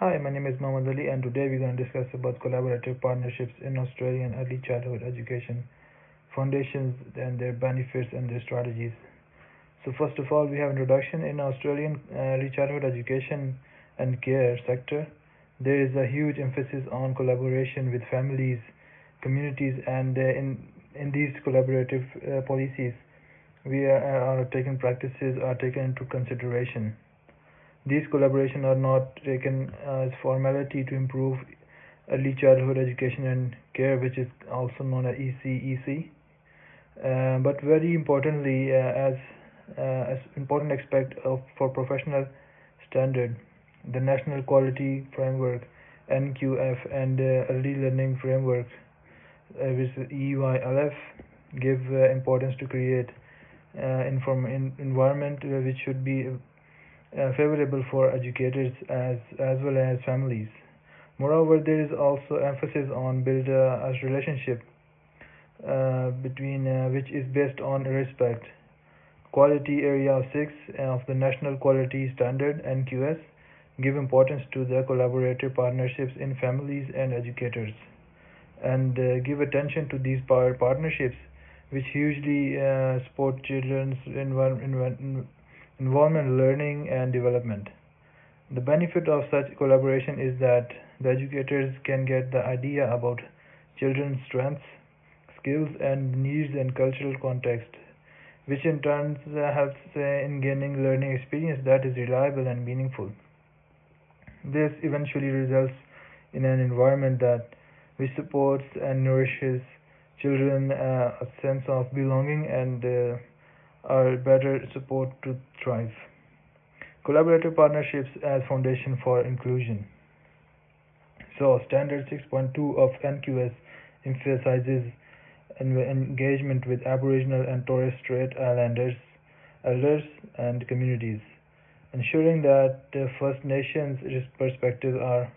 Hi, my name is Mohammed Ali, and today we're going to discuss about collaborative partnerships in Australian early childhood education, foundations and their benefits and their strategies. So first of all, we have introduction in Australian early childhood education and care sector. There is a huge emphasis on collaboration with families, communities, and in these collaborative policies, we are taken practices are taken into consideration. These collaborations are not taken as formality to improve early childhood education and care, which is also known as ECEC, but very importantly, as important aspect of for professional standard, the National Quality Framework (NQF) and Early Learning Framework, which is EYLF, give importance to create environment which should be favorable for educators as well as families. Moreover, there is also emphasis on build a relationship between which is based on respect. Quality Area 6 of the National Quality Standard (NQS) give importance to the collaborative partnerships in families and educators, and give attention to these partnerships, which hugely support children's involvement, learning, and development. The benefit of such collaboration is that the educators can get the idea about children's strengths, skills, and needs and cultural context, which in turn helps in gaining learning experience that is reliable and meaningful. This eventually results in an environment that which supports and nourishes children a sense of belonging and are better support to thrive. Collaborative partnerships as foundation for inclusion. So, Standard 6.2 of NQS emphasizes engagement with Aboriginal and Torres Strait Islanders, elders, and communities, ensuring that the First Nations perspectives are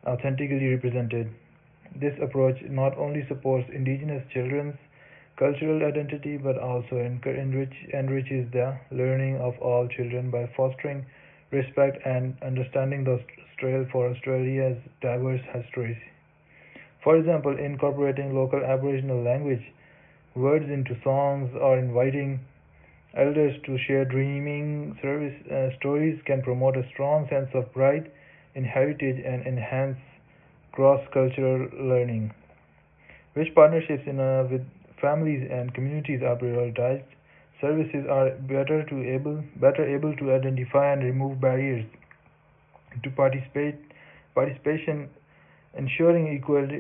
authentically represented. This approach not only supports Indigenous children's cultural identity but also enriches the learning of all children by fostering respect and understanding for Australia's diverse histories. For example, incorporating local Aboriginal language words into songs or inviting elders to share dreaming stories can promote a strong sense of pride in heritage and enhance cross-cultural learning. Which partnerships with families and communities are prioritized, services are better able to identify and remove barriers to participation, ensuring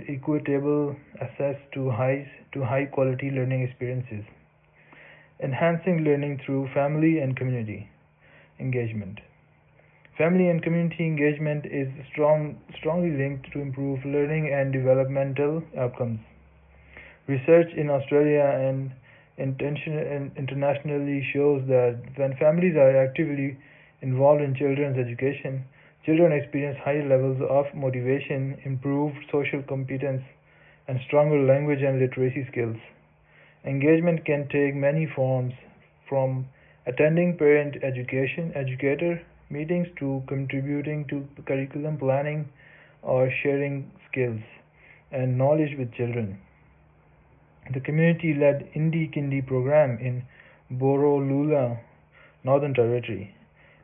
equitable access to high quality learning experiences, enhancing learning through family and community engagement. Family and community engagement is strongly linked to improve learning and developmental outcomes. Research in Australia and internationally shows that when families are actively involved in children's education, children experience higher levels of motivation, improved social competence, and stronger language and literacy skills. Engagement can take many forms, from attending parent educator meetings to contributing to curriculum planning or sharing skills and knowledge with children. The community-led Indie Kindy program in Borroloola, Northern Territory,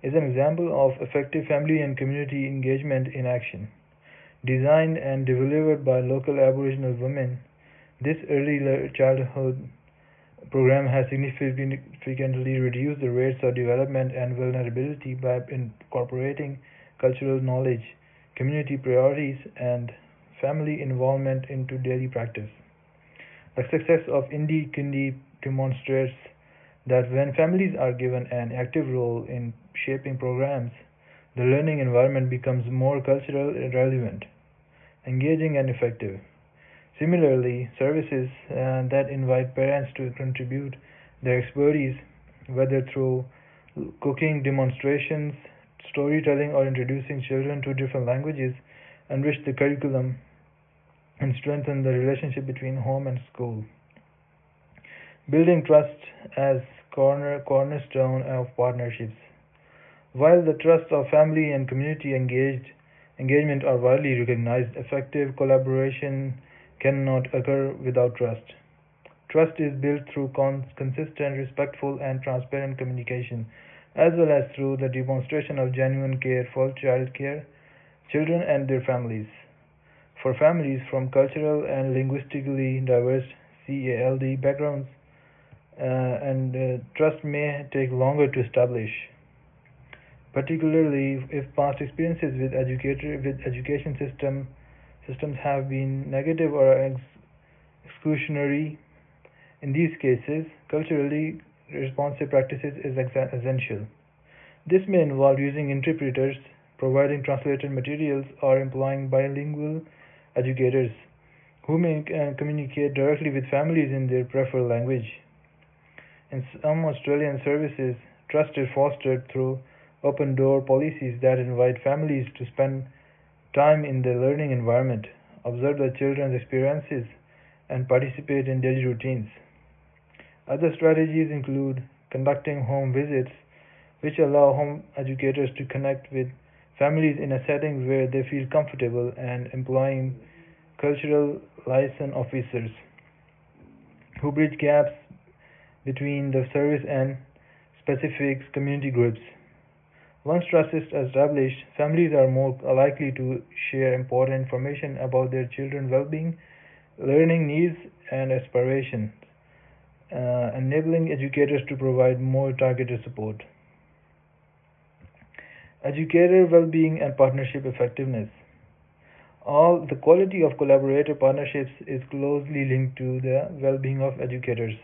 is an example of effective family and community engagement in action. Designed and delivered by local Aboriginal women, this early childhood program has significantly reduced the rates of development and vulnerability by incorporating cultural knowledge, community priorities, and family involvement into daily practice. The success of Indie Kindy demonstrates that when families are given an active role in shaping programs, the learning environment becomes more culturally relevant, engaging, and effective. Similarly, services that invite parents to contribute their expertise, whether through cooking demonstrations, storytelling, or introducing children to different languages, enrich the curriculum and strengthen the relationship between home and school. Building trust as cornerstone of partnerships. While the trust of family and community engaged engagement are widely recognized. Effective collaboration cannot occur without trust. Trust is built through consistent, respectful, and transparent communication, as well as through the demonstration of genuine care for children and their families. For families from cultural and linguistically diverse CALD backgrounds, and trust may take longer to establish, particularly if past experiences with education systems have been negative or exclusionary. In these cases, culturally responsive practices is essential. This may involve using interpreters, providing translated materials, or employing bilingual educators who may communicate directly with families in their preferred language. In some Australian services, trust is fostered through open door policies that invite families to spend time in the learning environment, observe the children's experiences, and participate in daily routines. Other strategies include conducting home visits, which allow home educators to connect with families in a setting where they feel comfortable, and employing cultural liaison officers who bridge gaps between the service and specific community groups. Once trust is established, families are more likely to share important information about their children's well-being, learning needs, and aspirations, enabling educators to provide more targeted support. Educator well-being and partnership effectiveness. All the quality of collaborative partnerships is closely linked to the well-being of educators.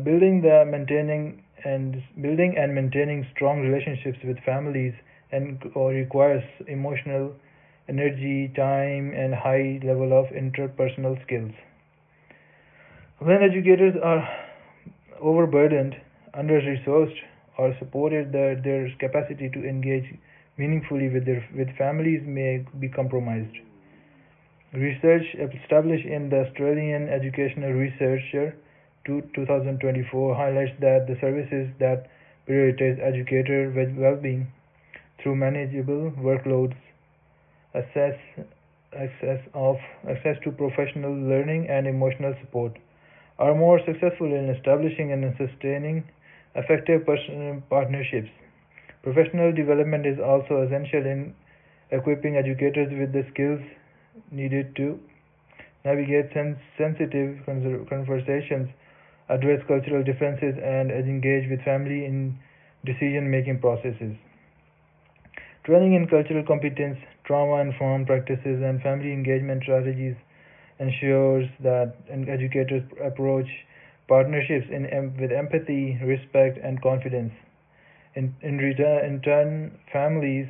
Building and maintaining strong relationships with families and or requires emotional energy, time, and high level of interpersonal skills. When educators are overburdened, under-resourced, or supported, their capacity to engage meaningfully with families may be compromised. Research established in the Australian Educational Researcher 2024 highlights that the services that prioritize educator well-being through manageable workloads, access to professional learning, and emotional support are more successful in establishing and sustaining effective partnerships. Professional development is also essential in equipping educators with the skills needed to navigate sensitive conversations, address cultural differences, and engage with family in decision-making processes. Training in cultural competence, trauma-informed practices, and family engagement strategies ensures that educators approach partnerships with empathy, respect, and confidence. In turn, families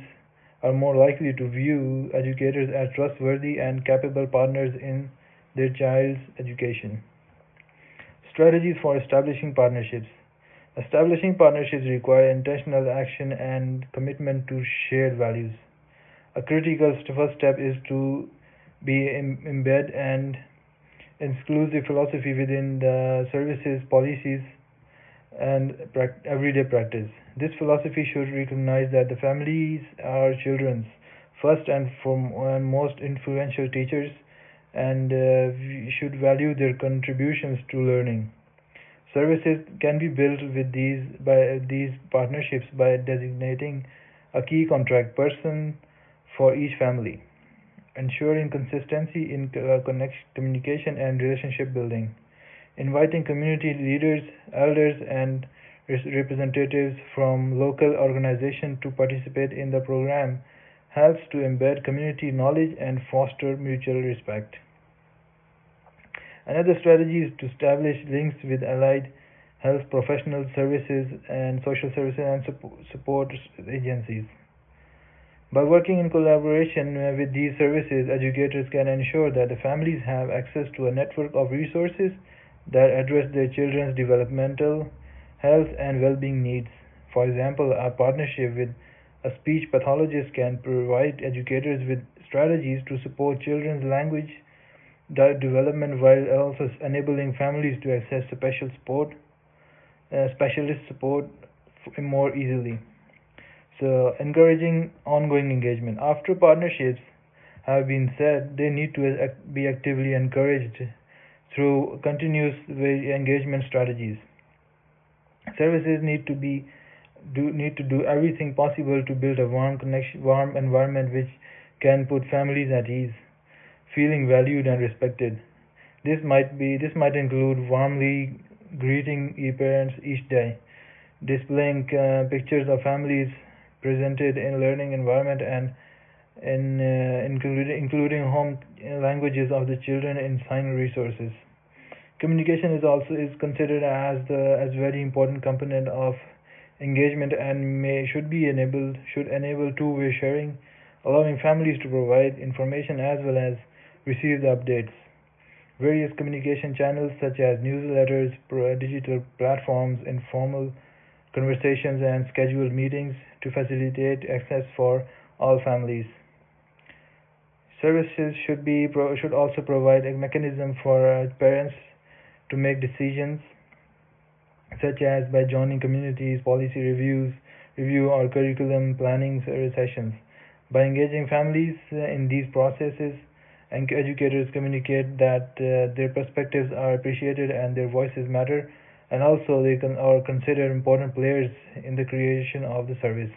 are more likely to view educators as trustworthy and capable partners in their child's education. Strategies for establishing partnerships. Establishing partnerships require intentional action and commitment to shared values. A critical first step is to embed an inclusive philosophy within the services, policies, and everyday practice. This philosophy should recognize that the families are children's first and most influential teachers, and we should value their contributions to learning. Services can be built with these partnerships by designating a key contact person for each family, ensuring consistency in communication and relationship building, inviting community leaders, elders, and representatives from local organizations to participate in the program helps to embed community knowledge and foster mutual respect. Another strategy is to establish links with allied health professional services and social services and support agencies. By working in collaboration with these services, educators can ensure that the families have access to a network of resources that address their children's developmental, health, and well-being needs. For example, a partnership with a speech pathologist can provide educators with strategies to support children's language development while also enabling families to access specialist support more easily. So, encouraging ongoing engagement. After partnerships have been set, they need to be actively encouraged through continuous engagement strategies. Services need to do everything possible to build a warm environment which can put families at ease, feeling valued and respected. This might include warmly greeting parents each day, displaying pictures of families presented in learning environment, and including home languages of the children in sign resources. Communication is considered as very important component of engagement and should enable two-way sharing, allowing families to provide information as well as receive the updates. Various communication channels such as newsletters, digital platforms, informal conversations, and scheduled meetings to facilitate access for all families. Services should also provide a mechanism for parents to make decisions, such as by joining communities, policy review or curriculum planning sessions. By engaging families in these processes, and educators communicate that their perspectives are appreciated and their voices matter, and also they are considered important players in the creation of the service.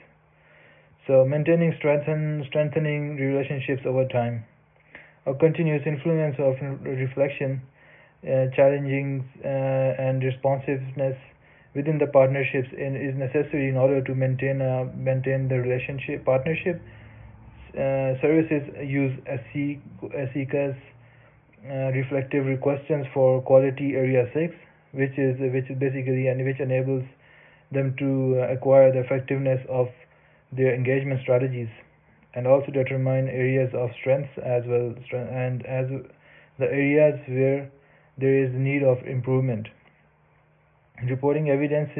So, strengthening relationships over time. A continuous influence of reflection, challenging and responsiveness within the partnerships is necessary in order to maintain the partnership. Services use SECA's reflective questions for quality area 6, which is basically, and which enables them to acquire the effectiveness of their engagement strategies, and also determine areas of strengths as well, and as the areas where there is need of improvement. Reporting evidence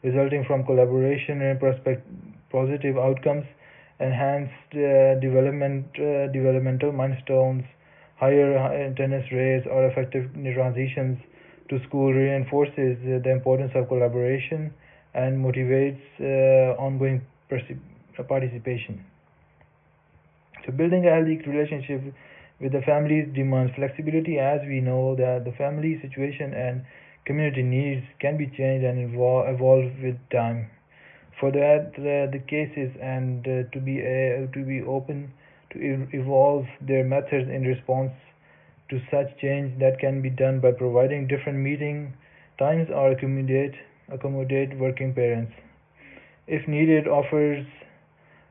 resulting from collaboration and positive outcomes, enhanced developmental milestones, higher attendance rates, or effective transitions to school reinforces the importance of collaboration and motivates ongoing participation. So, building a healthy relationship with the families demands flexibility, as we know that the family situation and community needs can be changed and evolve with time. For that, the cases and to be open to evolve their methods in response to such change that can be done by providing different meeting times or accommodate working parents. If needed, offers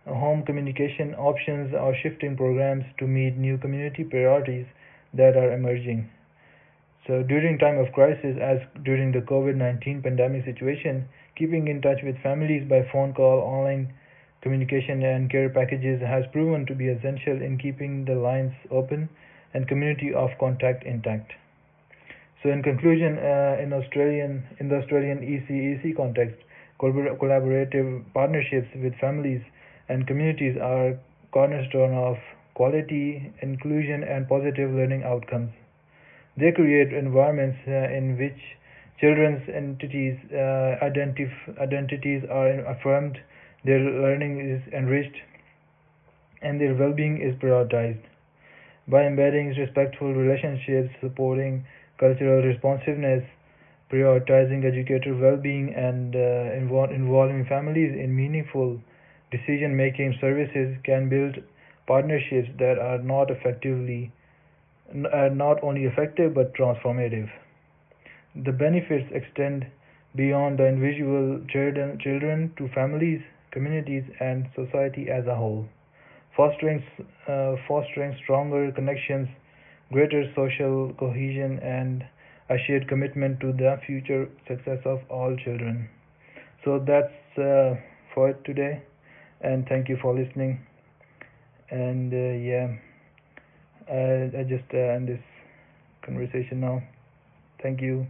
home communication options or shifting programs to meet new community priorities that are emerging. So during time of crisis, as during the COVID-19 pandemic situation, keeping in touch with families by phone call, online communication, and care packages has proven to be essential in keeping the lines open and community of contact intact. So in conclusion, in the Australian EC context, collaborative partnerships with families and communities are cornerstone of quality, inclusion, and positive learning outcomes. They create environments in which children's identities are affirmed, their learning is enriched, and their well-being is prioritized. By embedding respectful relationships, supporting cultural responsiveness, prioritizing educator well-being, and involving families in meaningful decision-making, services can build partnerships that are not only effective but transformative. The benefits extend beyond the individual children to families, communities, and society as a whole, fostering stronger connections, greater social cohesion, and a shared commitment to the future success of all children. So that's for it today, and thank you for listening. And I just end this conversation now. Thank you.